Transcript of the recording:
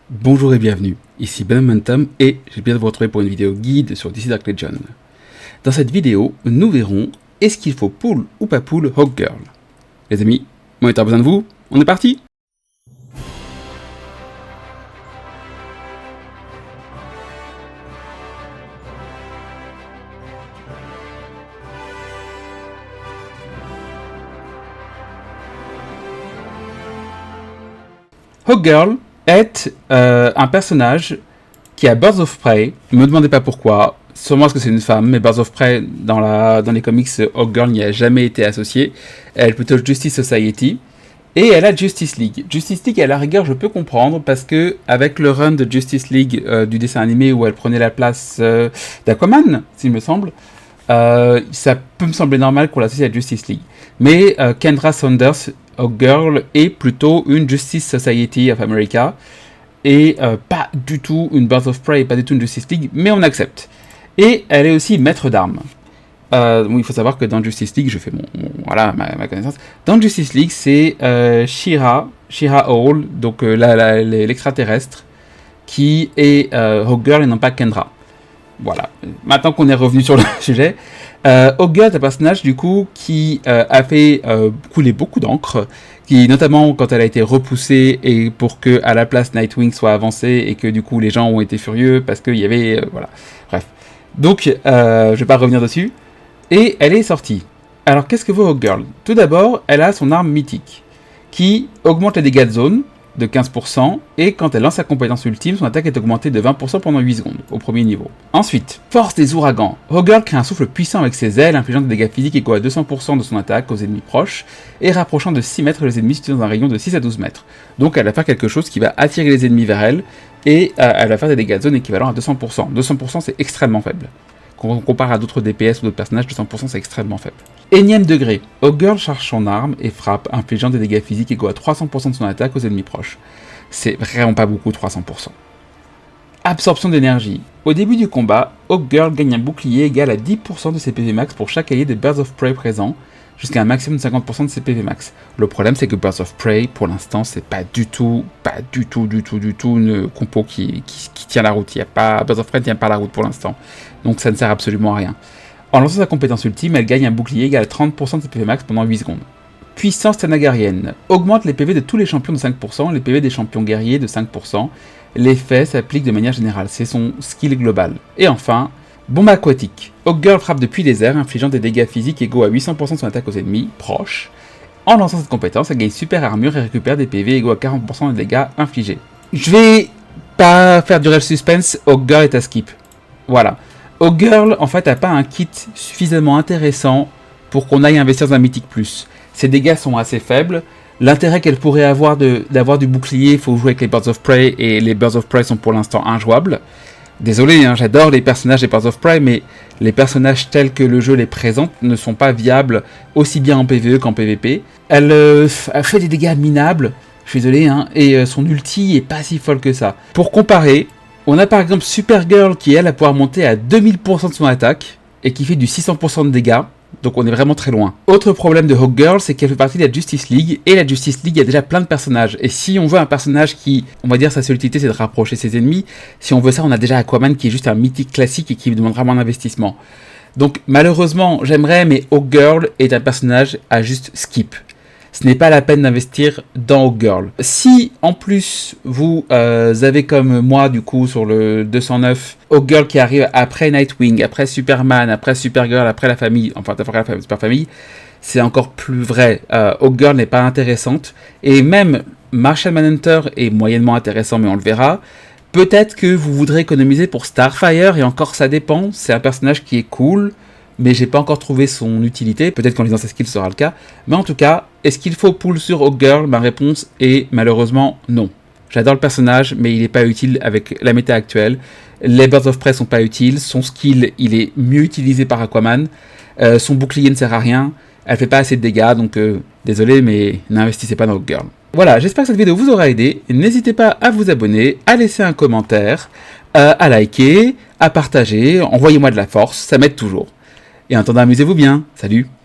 Bonjour et bienvenue, ici Ben Momentum et j'ai bien de vous retrouver pour une vidéo guide sur DC Dark Legends. Dans cette vidéo, nous verrons est-ce qu'il faut pull ou pas pull Hawkgirl. Les amis, moi j'ai besoin de vous, on est parti. Hawkgirl est un personnage qui a Birds of Prey. Ne me demandez pas pourquoi. Sûrement parce que c'est une femme, mais Birds of Prey, dans les comics, Hawkgirl n'y a jamais été associée. Elle est plutôt Justice Society. Et elle a Justice League. Justice League, à la rigueur, je peux comprendre, parce que avec le run de Justice League du dessin animé où elle prenait la place d'Aquaman, s'il me semble, ça peut me sembler normal qu'on l'associe à Justice League. Mais Kendra Saunders, Hawkgirl, est plutôt une Justice Society of America, et pas du tout une Birds of Prey, pas du tout une Justice League, mais on accepte. Et elle est aussi maître d'armes. Bon, il faut savoir que dans Justice League, je fais voilà, ma connaissance. Dans Justice League, c'est She-Ra Hall, donc l'extraterrestre, qui est Hawkgirl et non pas Kendra. Voilà. Maintenant qu'on est revenu sur le sujet, Hawkgirl est un personnage du coup qui a fait couler beaucoup d'encre, qui notamment quand elle a été repoussée et pour que à la place Nightwing soit avancée et que du coup les gens ont été furieux parce qu'il y avait voilà. Bref. Donc je vais pas revenir dessus. Et elle est sortie. Alors qu'est-ce que vaut Hawkgirl? Tout d'abord, elle a son arme mythique, qui augmente les dégâts de zone de 15%, et quand elle lance sa compétence ultime, son attaque est augmentée de 20% pendant 8 secondes, au premier niveau. Ensuite, force des ouragans. Hawkgirl crée un souffle puissant avec ses ailes, infligeant des dégâts physiques égaux à 200% de son attaque aux ennemis proches, et rapprochant de 6 mètres les ennemis situés dans un rayon de 6 à 12 mètres. Donc elle va faire quelque chose qui va attirer les ennemis vers elle, et elle va faire des dégâts de zone équivalents à 200%. 200% c'est extrêmement faible. Quand on compare à d'autres DPS ou d'autres personnages, 200% c'est extrêmement faible. Énième degré, Hawkgirl charge son arme et frappe, infligeant des dégâts physiques égaux à 300% de son attaque aux ennemis proches. C'est vraiment pas beaucoup, 300%. Absorption d'énergie. Au début du combat, Hawkgirl gagne un bouclier égal à 10% de ses PV max pour chaque allié des Birds of Prey présents, jusqu'à un maximum de 50% de ses PV max. Le problème c'est que Birds of Prey, pour l'instant, c'est pas du tout une compo qui tient la route. Birds of Prey ne tient pas la route pour l'instant. Donc ça ne sert absolument à rien. En lançant sa compétence ultime, elle gagne un bouclier égal à 30% de ses PV max pendant 8 secondes. Puissance tanagarienne. Augmente les PV de tous les champions de 5%, les PV des champions guerriers de 5%. L'effet s'applique de manière générale, c'est son skill global. Et enfin, bombe aquatique. Hawkgirl frappe depuis les airs, infligeant des dégâts physiques égaux à 800% de son attaque aux ennemis proches. En lançant cette compétence, elle gagne super armure et récupère des PV égaux à 40% des dégâts infligés. Je vais pas faire durer le suspense, Hawkgirl est à skip. Voilà. Hawkgirl, en fait, n'a pas un kit suffisamment intéressant pour qu'on aille investir dans un Mythic+. Ses dégâts sont assez faibles. L'intérêt qu'elle pourrait avoir d'avoir du bouclier, il faut jouer avec les Birds of Prey, et les Birds of Prey sont pour l'instant injouables. Désolé, hein, j'adore les personnages des Birds of Prey, mais les personnages tels que le jeu les présente ne sont pas viables aussi bien en PvE qu'en PvP. Elle fait des dégâts minables, je suis désolé, hein, et son ulti est pas si folle que ça. Pour comparer, on a par exemple Supergirl qui elle a pouvoir monter à 2000% de son attaque, et qui fait du 600% de dégâts. Donc on est vraiment très loin. Autre problème de Hawkgirl, c'est qu'elle fait partie de la Justice League, et la Justice League a déjà plein de personnages. Et si on veut un personnage qui, on va dire sa seule utilité c'est de rapprocher ses ennemis, si on veut ça on a déjà Aquaman qui est juste un mythique classique et qui demandera moins d'investissement. Donc malheureusement j'aimerais, mais Hawkgirl est un personnage à juste skip. Ce n'est pas la peine d'investir dans Hawkgirl. Si en plus vous avez comme moi du coup sur le 209 Hawkgirl qui arrive après Nightwing, après Superman, après Supergirl, après la famille, enfin après la super famille, c'est encore plus vrai. Hawkgirl n'est pas intéressante, et même Martian Manhunter est moyennement intéressant, mais on le verra. Peut-être que vous voudrez économiser pour Starfire, et encore ça dépend, c'est un personnage qui est cool, mais j'ai pas encore trouvé son utilité, peut-être qu'en lisant ses skills ce sera le cas. Mais en tout cas, est-ce qu'il faut pull sur Hawkgirl? Ma réponse est malheureusement non. J'adore le personnage, mais il n'est pas utile avec la méta actuelle. Les Birds of Prey sont pas utiles, son skill il est mieux utilisé par Aquaman, son bouclier ne sert à rien, elle fait pas assez de dégâts, donc désolé, mais n'investissez pas dans Hawkgirl. Voilà, j'espère que cette vidéo vous aura aidé. N'hésitez pas à vous abonner, à laisser un commentaire, à liker, à partager, envoyez-moi de la force, ça m'aide toujours. Et en attendant, amusez-vous bien. Salut!